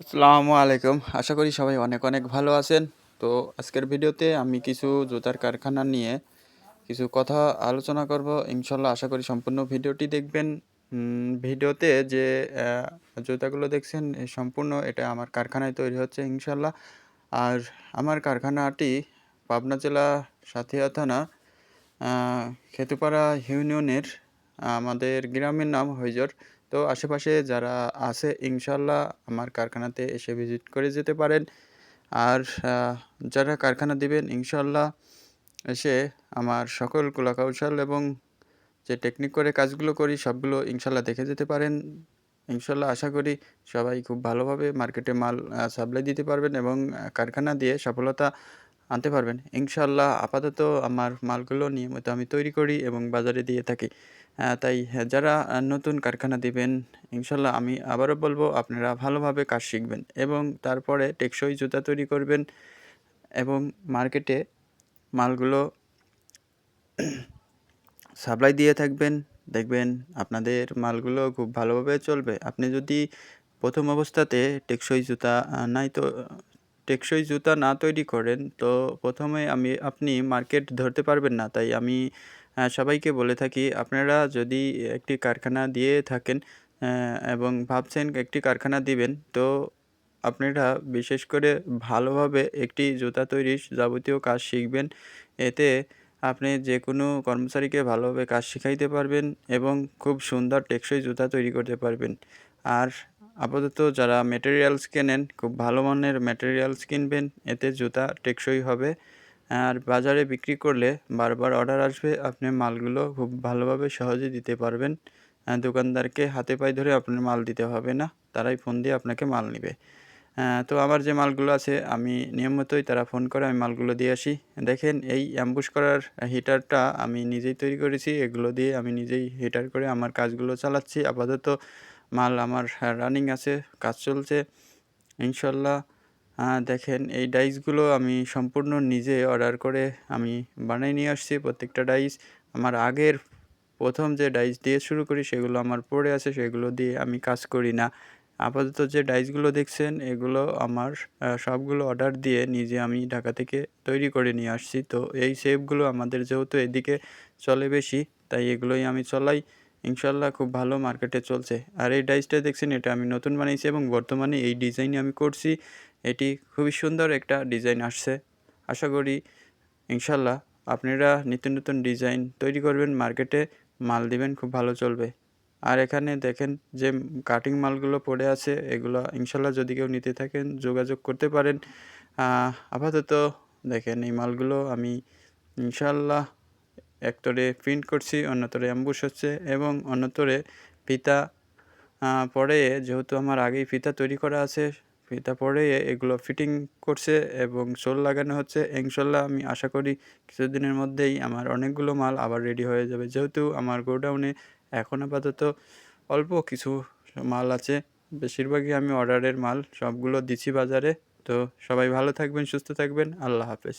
আসসালামু আলাইকুম। আশা করি সবাই অনেক, অনেক ভালো আছেন। তো আজকের ভিডিওতে আমি কিছু জুতার কারখানা নিয়ে কিছু কথা আলোচনা করব। ইনশাআল্লাহ আশা করি সম্পূর্ণ ভিডিওটি দেখবেন। ভিডিওতে যে জুতাগুলো দেখছেন সম্পূর্ণ এটা আমার কারখানায় তৈরি হচ্ছে ইনশাআল্লাহ। আর আমার কারখানাটি পাবনা জেলা সাঁথিয়া থানা আ খেতুপাড়া ইউনিয়নের আমাদের গ্রামের নাম হৈজর। তো আশেপাশে যারা আছে ইনশাআল্লাহ আমার কারখানাতে এসে ভিজিট করে যেতে পারেন। আর আ যারা কারখানা দিবেন ইনশাআল্লাহ এসে আমার সকল কৌশল এবং যে টেকনিক করে কাজগুলো করি সবগুলো ইনশাআল্লাহ দেখে যেতে পারেন। ইনশাআল্লাহ আশা করি সবাই খুব ভালোভাবে মার্কেটে মাল সাপ্লাই দিতে পারবেন এবং কারখানা দিয়ে সফলতা আনতে পারবেন। ইনশাআল্লাহ আপাতত আমার মালগুলো নিয়মিত আমি তৈরি করি এবং বাজারে দিয়ে থাকি। তাই যারা নতুন কারখানা দিবেন ইনশাআল্লাহ আমি আবারও বলব আপনারা ভালোভাবে কাজ শিখবেন এবং তারপরে টেকসই জুতা তৈরি করবেন এবং মার্কেটে মালগুলো সাপ্লাই দিয়ে থাকবেন। দেখবেন আপনাদের মালগুলো খুব ভালোভাবে চলবে। আপনি যদি প্রথম অবস্থাতে টেকসই জুতা না তৈরি করেন তো প্রথমে আপনি মার্কেট ধরতে পারবেন না। তাই আমি সবাইকে বলে থাকি আপনারা যদি একটি কারখানা দিয়ে থাকেন এবং ভাবছেন একটি কারখানা দিবেন তো আপনারা বিশেষ করে ভালোভাবে একটি জুতা তৈরির যাবতীয় কাজ শিখবেন। এতে আপনি যেকোনো কর্মচারীকে ভালোভাবে কাজ শিখাইতে পারবেন এবং খুব সুন্দর টেকসই জুতা তৈরি করতে পারবেন। আর আপাতত যারা ম্যাটেরিয়ালস কেনেন খুব ভালো মানের ম্যাটেরিয়ালস কিনবেন, এতে জুতা টেকসই হবে। আর বাজারে বিক্রি করলে বারবার অর্ডার আসবে, আপনি মালগুলো খুব ভালোভাবে সহজে দিতে পারবেন। দোকানদারকে হাতে পায়ে ধরে আপনার মাল দিতে হবে না, তারাই ফোন দিয়ে আপনাকে মাল নিবে। তো আমার যে মালগুলো আছে আমি নিয়মিতই তারা ফোন করে আমি মালগুলো দিয়ে আসি। দেখেন এই অ্যাম্বুশ করার হিটারটা আমি নিজেই তৈরি করেছি। এগুলো দিয়ে আমি নিজেই হিটার করে আমার কাজগুলো চালাচ্ছি। আপাতত মাল আমার রানিং আছে, কাজ চলছে ইনশাল্লাহ। দেখেন এই ডাইসগুলো আমি সম্পূর্ণ নিজে অর্ডার করে আমি বানিয়ে নিয়ে আসছি। প্রত্যেকটা ডাইস আমার আগের প্রথম যে ডাইস দিয়ে শুরু করি সেগুলো আমার পড়ে আছে, সেগুলো দিয়ে আমি কাজ করি না। আপাতত যে ডাইসগুলো দেখছেন এগুলো আমার সবগুলো অর্ডার দিয়ে নিজে আমি ঢাকা থেকে তৈরি করে নিয়ে আসছি। তো এই শেপগুলো আমাদের যেহেতু এদিকে চলে বেশি, তাই এগুলোই আমি চলাই। ইনশাল্লাহ খুব ভালো মার্কেটে চলছে। আর এই ডাইসটা দেখছেন এটা আমি নতুন বানিয়েছি এবং বর্তমানে এই ডিজাইনই আমি করছি। এটি খুবই সুন্দর একটা ডিজাইন আসছে। আশা করি ইনশাল্লাহ আপনারা নিত্য নতুন ডিজাইন তৈরি করবেন, মার্কেটে মাল দিবেন, খুব ভালো চলবে। আর এখানে দেখেন যে কাটিং মালগুলো পড়ে আছে এগুলো ইনশাল্লাহ যদি কেউ নিতে থাকেন যোগাযোগ করতে পারেন। আপাতত দেখেন এই মালগুলো আমি ইনশাল্লাহ একতরে প্রিন্ট করছি, অন্যতরে অ্যাম্বুশ হচ্ছে এবং অন্যতরে ফিতা পরে যেহেতু আমার আগেই ফিতা তৈরি করা আছে, ফিতা পরে এগুলো ফিটিং করছে এবং সোল লাগানো হচ্ছে। ইনশাল্লাহ আমি আশা করি কিছুদিনের মধ্যেই আমার অনেকগুলো মাল আবার রেডি হয়ে যাবে। যেহেতু আমার গোডাউনে এখন আপাতত অল্প কিছু মাল আছে, বেশিরভাগই আমি অর্ডারের মাল সবগুলো দিচ্ছি বাজারে। তো সবাই ভালো থাকবেন, সুস্থ থাকবেন। আল্লাহ হাফেজ।